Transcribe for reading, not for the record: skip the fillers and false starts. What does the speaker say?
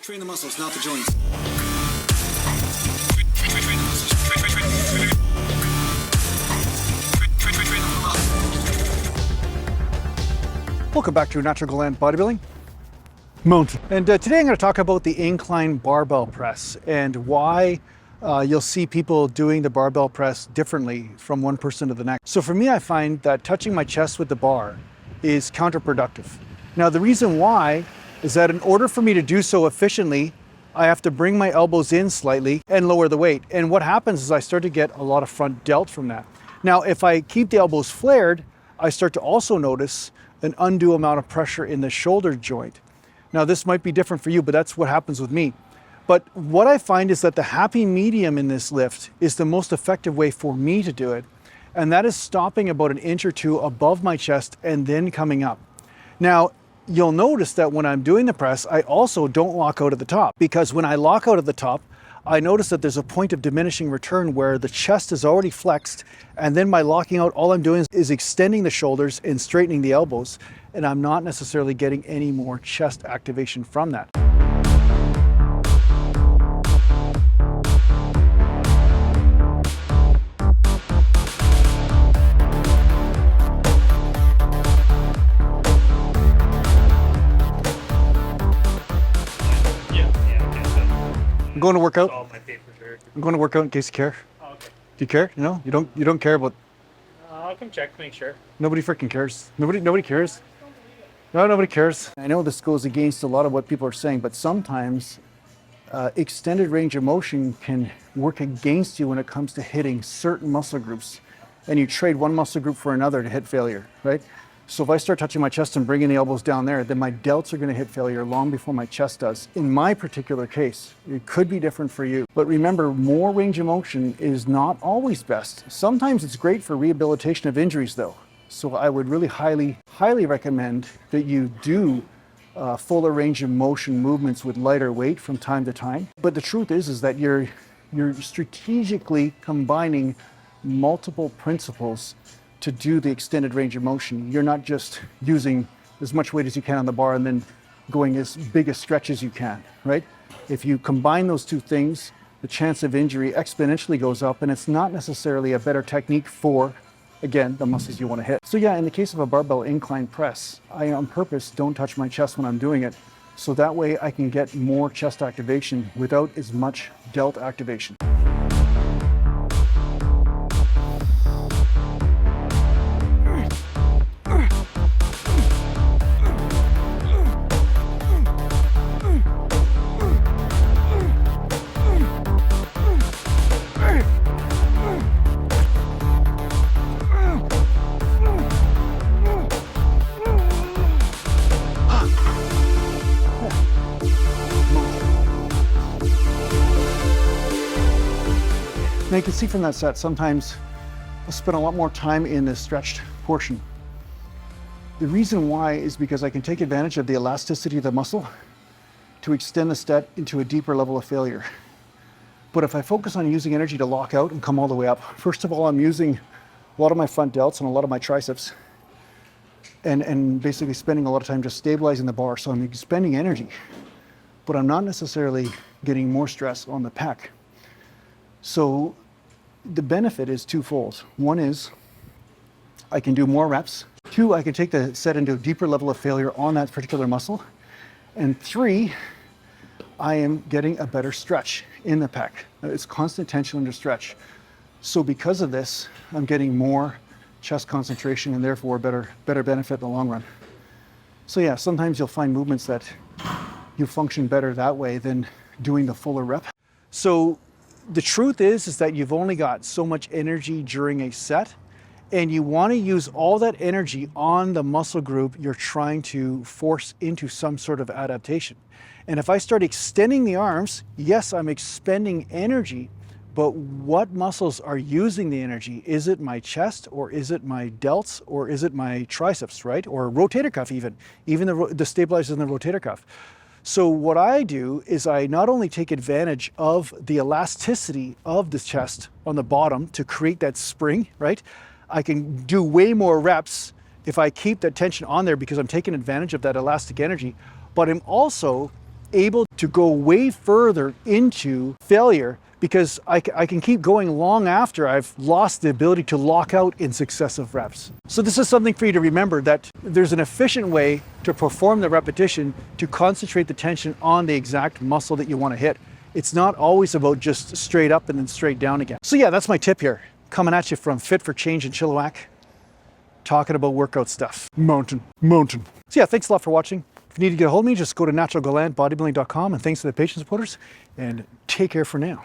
Train the muscles, not the joints. Welcome back to Natural Gland Bodybuilding Mountain. And today I'm going to talk about the incline barbell press and why you'll see people doing the barbell press differently from one person to the next. So for me, I find that touching my chest with the bar is counterproductive. Now, the reason why is that in order for me to do so efficiently, I have to bring my elbows in slightly and lower the weight. And what happens is I start to get a lot of front delt from that. Now, if I keep the elbows flared, I start to also notice an undue amount of pressure in the shoulder joint. Now, this might be different for you, but that's what happens with me. But what I find is that the happy medium in this lift is the most effective way for me to do it. And that is stopping about an inch or two above my chest and then coming up. Now, you'll notice that when I'm doing the press, I also don't lock out at the top, because when I lock out at the top, I notice that there's a point of diminishing return where the chest is already flexed, and then by locking out, all I'm doing is extending the shoulders and straightening the elbows, and I'm not necessarily getting any more chest activation from that. I'm going to work out. I'm going to work out in case you care. Oh, okay. Do you care? No, you don't care about. I'll come check to make sure. Nobody freaking cares. Nobody cares. No, nobody cares. I know this goes against a lot of what people are saying, but sometimes extended range of motion can work against you when it comes to hitting certain muscle groups, and you trade one muscle group for another to hit failure, right? So if I start touching my chest and bringing the elbows down there, then my delts are going to hit failure long before my chest does. In my particular case, it could be different for you. But remember, more range of motion is not always best. Sometimes it's great for rehabilitation of injuries though. So I would really highly recommend that you do fuller range of motion movements with lighter weight from time to time. But the truth is that you're strategically combining multiple principles to do the extended range of motion. You're not just using as much weight as you can on the bar and then going as big a stretch as you can, right? If you combine those two things, the chance of injury exponentially goes up, and it's not necessarily a better technique for, again, the muscles you want to hit. So yeah, in the case of a barbell incline press, I on purpose don't touch my chest when I'm doing it, so that way I can get more chest activation without as much delt activation. Now you can see from that set, sometimes I'll spend a lot more time in the stretched portion. The reason why is because I can take advantage of the elasticity of the muscle to extend the set into a deeper level of failure. But if I focus on using energy to lock out and come all the way up, first of all, I'm using a lot of my front delts and a lot of my triceps and basically spending a lot of time just stabilizing the bar. So I'm expending energy, but I'm not necessarily getting more stress on the pec. So the benefit is twofold. One is I can do more reps. Two, I can take the set into a deeper level of failure on that particular muscle. And three, I am getting a better stretch in the pec. It's constant tension under stretch. So because of this, I'm getting more chest concentration and therefore better benefit in the long run. So yeah, sometimes you'll find movements that you function better that way than doing the fuller rep. So the truth is that you've only got so much energy during a set, and you want to use all that energy on the muscle group you're trying to force into some sort of adaptation. And if I start extending the arms, yes, I'm expending energy, but what muscles are using the energy? Is it my chest, or is it my delts, or is it my triceps, right? Or rotator cuff even the stabilizers in the rotator cuff. So what I do is I not only take advantage of the elasticity of the chest on the bottom to create that spring, right? I can do way more reps if I keep that tension on there because I'm taking advantage of that elastic energy, but I'm also able to go way further into failure because I can keep going long after I've lost the ability to lock out in successive reps. So this is something for you to remember, that there's an efficient way to perform the repetition to concentrate the tension on the exact muscle that you want to hit. It's not always about just straight up and then straight down again. So yeah, that's my tip here. Coming at you from Fit for Change in Chilliwack, talking about workout stuff. Mountain. So yeah, thanks a lot for watching. If you need to get a hold of me, just go to naturalgalantbodybuilding.com, and thanks to the patient supporters, and take care for now.